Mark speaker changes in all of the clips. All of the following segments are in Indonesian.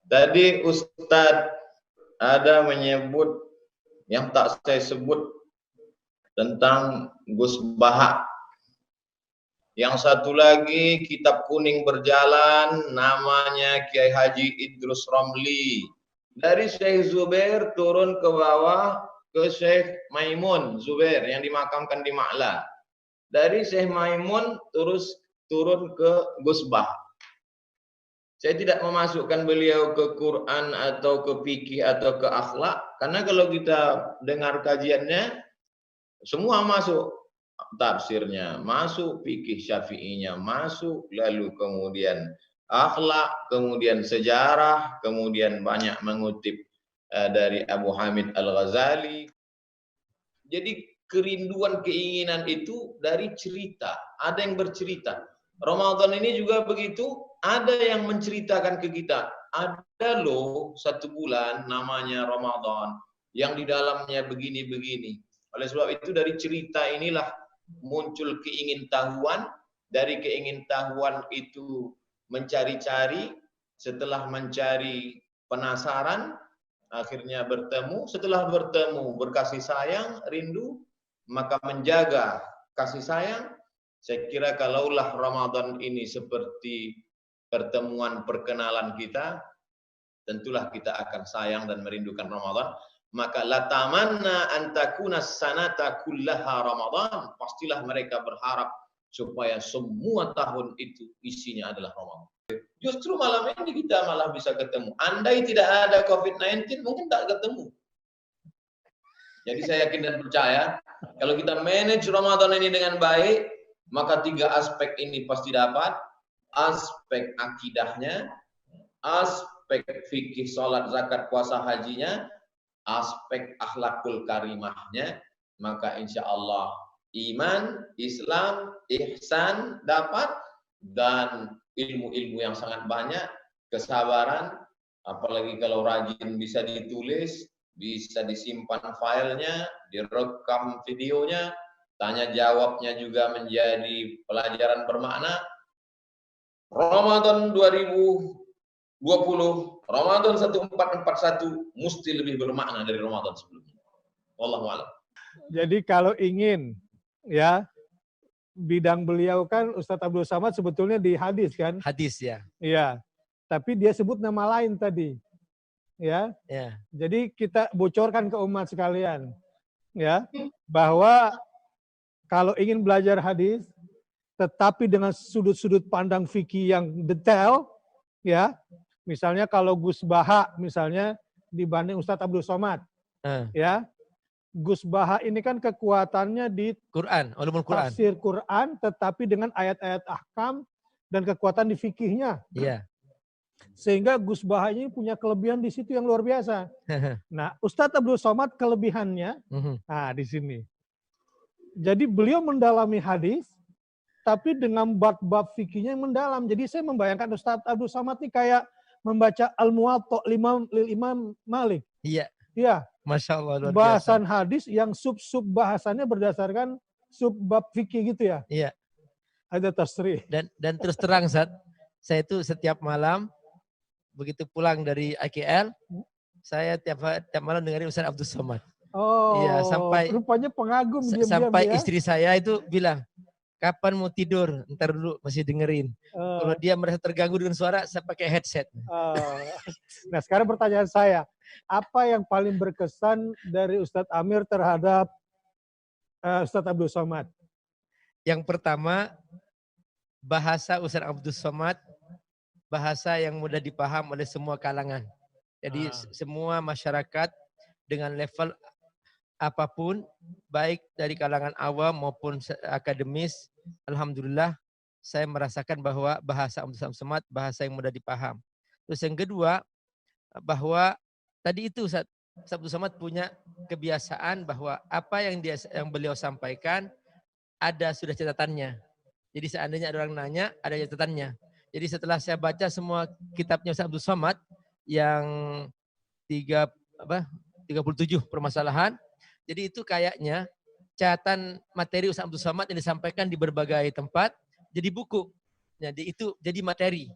Speaker 1: Tadi Ustadz ada menyebut yang tak saya sebut tentang Gus Baha. Yang satu lagi kitab kuning berjalan namanya Kiai Haji Idrus Romli. Dari Syekh Zubair turun ke bawah ke Syekh Maimun Zubair yang dimakamkan di Ma'la. Dari Syekh Maimun terus turun ke Gus Baha. Saya tidak memasukkan beliau ke Quran atau ke fikih atau ke akhlak, karena kalau kita dengar kajiannya semua masuk, tafsirnya masuk, fikih syafi'inya masuk, lalu kemudian akhlak, kemudian sejarah, kemudian banyak mengutip dari Abu Hamid Al-Ghazali. Jadi kerinduan keinginan itu dari cerita, ada yang bercerita. Ramadan ini juga begitu, ada yang menceritakan ke kita, ada loh satu bulan namanya Ramadan yang di dalamnya begini-begini. Oleh sebab itu dari cerita inilah muncul keingintahuan, dari keingintahuan itu mencari-cari, setelah mencari penasaran, akhirnya bertemu, setelah bertemu berkasih sayang, rindu, maka menjaga kasih sayang. Saya kira kalaulah Ramadan ini seperti pertemuan perkenalan kita, tentulah kita akan sayang dan merindukan Ramadan. Maka latamanna antakuna sanata kullaha Ramadan. Pastilah mereka berharap supaya semua tahun itu isinya adalah Ramadan. Justru malam ini kita malah bisa ketemu. Andai tidak ada COVID-19 mungkin tak ketemu. Jadi saya yakin dan percaya kalau kita manage Ramadan ini dengan baik, maka 3 aspek ini pasti dapat. Aspek akidahnya, aspek fikih, sholat, zakat, puasa, hajinya, aspek akhlakul karimahnya, maka insya Allah iman, Islam, ihsan dapat, dan ilmu-ilmu yang sangat banyak, kesabaran, apalagi kalau rajin bisa ditulis, bisa disimpan filenya, direkam videonya, tanya jawabnya juga menjadi pelajaran bermakna. Ramadan 2020, Ramadan 1441 mesti lebih bermakna dari Ramadan sebelumnya. Wallahu a'lam.
Speaker 2: Jadi kalau ingin ya, bidang beliau kan Ustadz Abdul Samad sebetulnya di hadis kan?
Speaker 3: Hadis ya.
Speaker 2: Iya. Tapi dia sebut nama lain tadi. Ya.
Speaker 3: Ya.
Speaker 2: Jadi kita bocorkan ke umat sekalian ya, bahwa kalau ingin belajar hadis tetapi dengan sudut-sudut pandang fikih yang detail ya. Misalnya kalau Gus Baha misalnya dibanding Ustadz Abdul Somad. Ya. Gus Baha ini kan kekuatannya di
Speaker 3: Quran, ulumul Quran.
Speaker 2: Tafsir Quran tetapi dengan ayat-ayat ahkam dan kekuatan di fikihnya.
Speaker 3: Iya.
Speaker 2: Sehingga Gus Baha ini punya kelebihan di situ yang luar biasa. Nah, Ustadz Abdul Somad kelebihannya nah di sini. Jadi beliau mendalami hadis tapi dengan bab-bab fikihnya yang mendalam. Jadi saya membayangkan Ustadz Abdul Somad ini kayak membaca Al-Muwatta lil Imam Malik.
Speaker 3: Iya.
Speaker 2: Iya.
Speaker 3: Masya Allah. Luar
Speaker 2: bahasan
Speaker 3: biasa.
Speaker 2: hadis yang sub-sub bahasannya berdasarkan sub-bab fikih gitu ya.
Speaker 3: Iya.
Speaker 2: Ada tasrih.
Speaker 3: Dan terus terang Zat, saya itu setiap malam begitu pulang dari IKL, saya tiap malam dengerin Ustaz Abdul Somad.
Speaker 2: Oh.
Speaker 3: Iya, sampai
Speaker 2: rupanya pengagum
Speaker 3: sampai
Speaker 2: ya?
Speaker 3: istri saya itu bilang, kapan mau tidur? Ntar dulu masih dengerin. Kalau dia merasa terganggu dengan suara, saya pakai headset.
Speaker 2: Nah sekarang pertanyaan saya, apa yang paling berkesan dari Ustadz Amir terhadap Ustadz Abdul Somad?
Speaker 3: Yang pertama, bahasa Ustadz Abdul Somad, bahasa yang mudah dipaham oleh semua kalangan. Jadi semua masyarakat dengan level apapun, baik dari kalangan awam maupun akademis, alhamdulillah saya merasakan bahwa bahasa Abdul Somad bahasa yang mudah dipaham. Terus yang kedua, bahwa tadi itu Ustaz Abdul Somad punya kebiasaan bahwa apa yang beliau sampaikan sudah catatannya. Jadi seandainya ada orang nanya, ada catatannya. Jadi setelah saya baca semua kitabnya Ustaz Abdul Somad yang 37 permasalahan, jadi itu kayaknya catatan materi Ustaz Abdul Somad yang disampaikan di berbagai tempat jadi buku. Jadi itu jadi materi.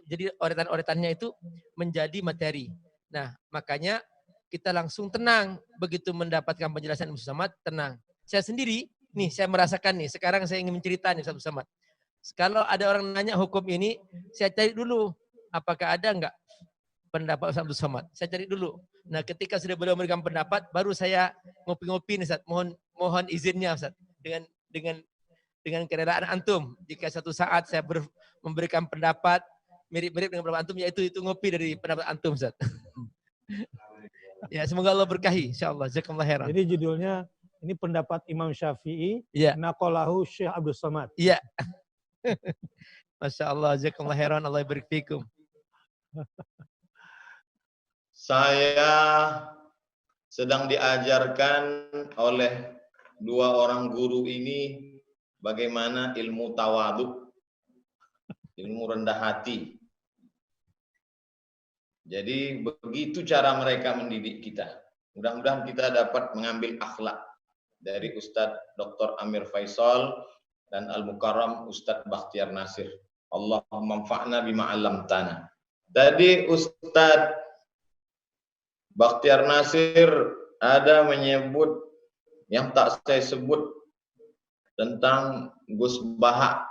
Speaker 3: jadi oretan-oretannya itu menjadi materi. Nah, makanya kita langsung tenang begitu mendapatkan penjelasan Ustaz Somad, tenang. Saya sendiri nih, saya merasakan nih, sekarang saya ingin menceritakan nih Ustaz Somad. Kalau ada orang nanya hukum ini, saya cari dulu apakah ada enggak pendapat Ustaz Abdul Somad. Saya cari dulu. Nah, ketika sudah beliau memberikan pendapat, baru saya ngopi-ngopi nih Ustaz. Mohon izinnya Ustaz. Dengan keredaan antum. Jika satu saat saya memberikan pendapat mirip-mirip dengan pendapat antum, yaitu itu ngopi dari pendapat antum Ustaz. Ya, semoga Allah berkahi insyaallah. Jazakallahu khairan.
Speaker 2: Jadi judulnya ini pendapat Imam Syafi'i,
Speaker 3: ya.
Speaker 2: Naqalahu Syekh Abdul Somad.
Speaker 3: Iya. Masya Allah, jazakallahu khairan, Allah barik fikum.
Speaker 1: Saya sedang diajarkan oleh dua orang guru ini bagaimana ilmu tawadhu, ilmu rendah hati. Jadi begitu cara mereka mendidik kita. Mudah-mudahan kita dapat mengambil akhlak dari Ustadz Dr. Amir Faisal dan Al-Mukarram Ustadz Bakhtiar Nasir. Allahumma anfa'na bima 'allamtana. Tadi Ustadz Bakhtiar Nasir ada menyebut yang tak saya sebut tentang Gus Baha.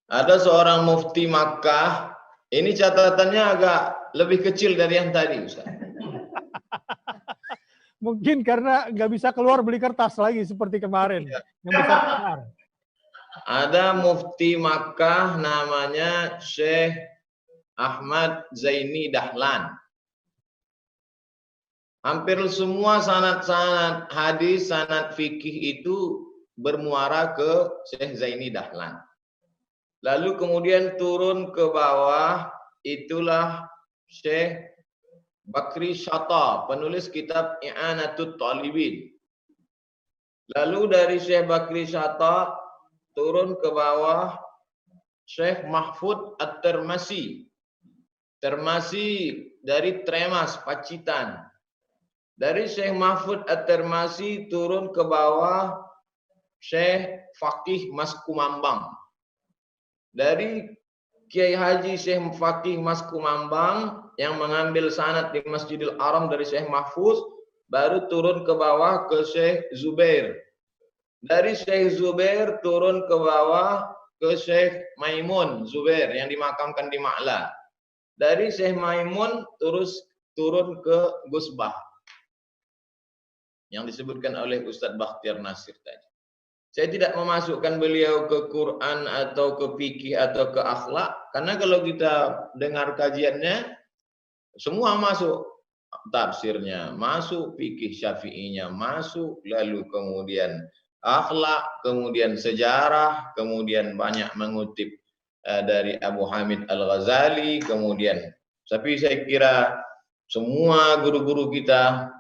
Speaker 1: Ada seorang mufti Makkah. Ini catatannya agak lebih kecil dari yang tadi, Ustaz.
Speaker 2: Mungkin karena nggak bisa keluar beli kertas lagi seperti kemarin. Yang besar.
Speaker 1: Ada mufti Makkah namanya Syekh Ahmad Zaini Dahlan. Hampir semua sanad-sanad hadis, sanad fikih itu bermuara ke Syekh Zaini Dahlan. Lalu kemudian turun ke bawah, itulah Syekh Bakri Syata, penulis kitab I'anatut Talibin. Lalu dari Syekh Bakri Syata turun ke bawah Syekh Mahfud At-Termasi. Termasi dari Tremas, Pacitan. Dari Syekh Mahfud At-Termasi turun ke bawah Syekh Faqih Mas Kumambang. Dari Kiai Haji Syekh Faqih Mas Kumambang yang mengambil sanad di Masjidil Haram dari Syekh Mahfuz, baru turun ke bawah ke Syekh Zubair. Dari Syekh Zubair turun ke bawah ke Syekh Maimun Zubair yang dimakamkan di Ma'la. Dari Syekh Maimun terus turun ke Gus Bah yang disebutkan oleh Ustadz Bakhtiar Nasir tadi. Saya tidak memasukkan beliau ke Quran atau ke fikih atau ke akhlak, karena kalau kita dengar kajiannya semua masuk, tafsirnya masuk, fikih syafi'inya masuk, lalu kemudian akhlak, kemudian sejarah, kemudian banyak mengutip dari Abu Hamid Al-Ghazali, kemudian tapi saya kira semua guru-guru kita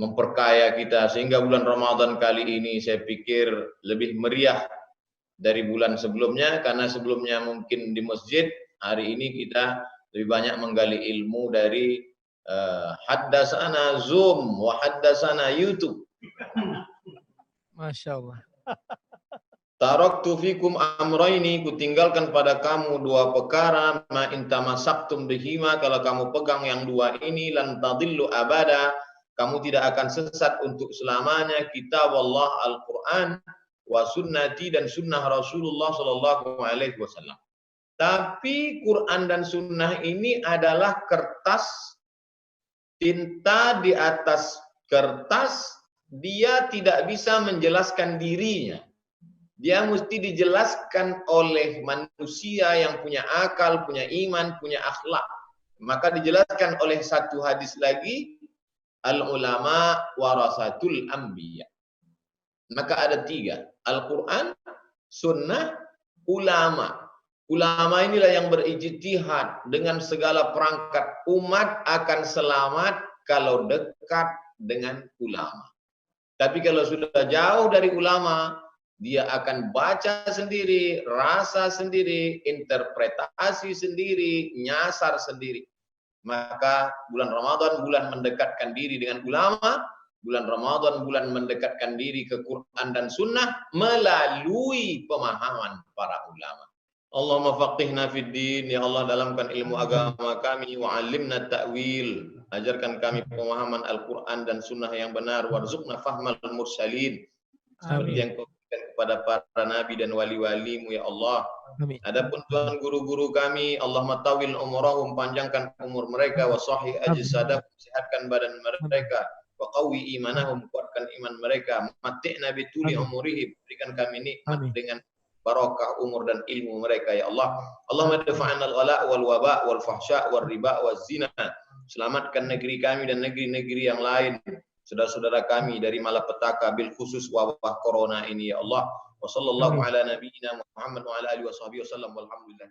Speaker 1: memperkaya kita sehingga bulan Ramadan kali ini saya pikir lebih meriah dari bulan sebelumnya, karena sebelumnya mungkin di masjid, hari ini kita lebih banyak menggali ilmu dari haddasana Zoom wa haddasana YouTube.
Speaker 3: Masya Allah.
Speaker 1: Taraktu fikum amraini, kutinggalkan pada kamu dua perkara, ma intamasaktum bihima, kalau kamu pegang yang dua ini lan tadillu abada, kamu tidak akan sesat untuk selamanya. Kitab Allah Al-Quran wa sunnati, dan sunnah Rasulullah Sallallahu Alaihi Wasallam. Tapi Quran dan sunnah ini adalah kertas, tinta di atas kertas, dia tidak bisa menjelaskan dirinya. Dia mesti dijelaskan oleh manusia yang punya akal, punya iman, punya akhlak. Maka dijelaskan oleh satu hadis lagi, al-ulama warasatul anbiya. Maka ada tiga, Al-Quran, sunnah, ulama. Ulama inilah yang berijtihad dengan segala perangkat. Umat akan selamat kalau dekat dengan ulama. Tapi kalau sudah jauh dari ulama, dia akan baca sendiri, rasa sendiri, interpretasi sendiri, nyasar sendiri. Maka bulan Ramadan bulan mendekatkan diri dengan ulama, bulan Ramadan bulan mendekatkan diri ke Quran dan Sunnah melalui pemahaman para ulama. Allahumma faqihna fid din, ya Allah dalamkan ilmu agama kami, wa 'allimna ta'wil, ajarkan kami pemahaman Al-Qur'an dan sunnah yang benar, warzuqna fahmal mursalin, seperti yang kau berikan kepada para nabi dan wali-walimu ya Allah.
Speaker 3: Amin.
Speaker 1: Adapun Tuhan guru-guru kami, Allahumma tawil umurahum, panjangkan umur mereka, wa sahih ajsadahum, sehatkan badan mereka, wa qawi imanahum, kuatkan iman mereka, mati'na bituli umurihim, berikan kami nikmat dengan barokah umur dan ilmu mereka ya Allah. Allahumma dafa'na al-ghala wal waba wal fahsya wal riba wal zina. Selamatkan negeri kami dan negeri-negeri yang lain, saudara-saudara kami dari malapetaka, bil khusus wabah corona ini ya Allah. Wa sallallahu ala nabiyyina Muhammad wa ala alihi wa sahbihi wasallam walhamdulillah.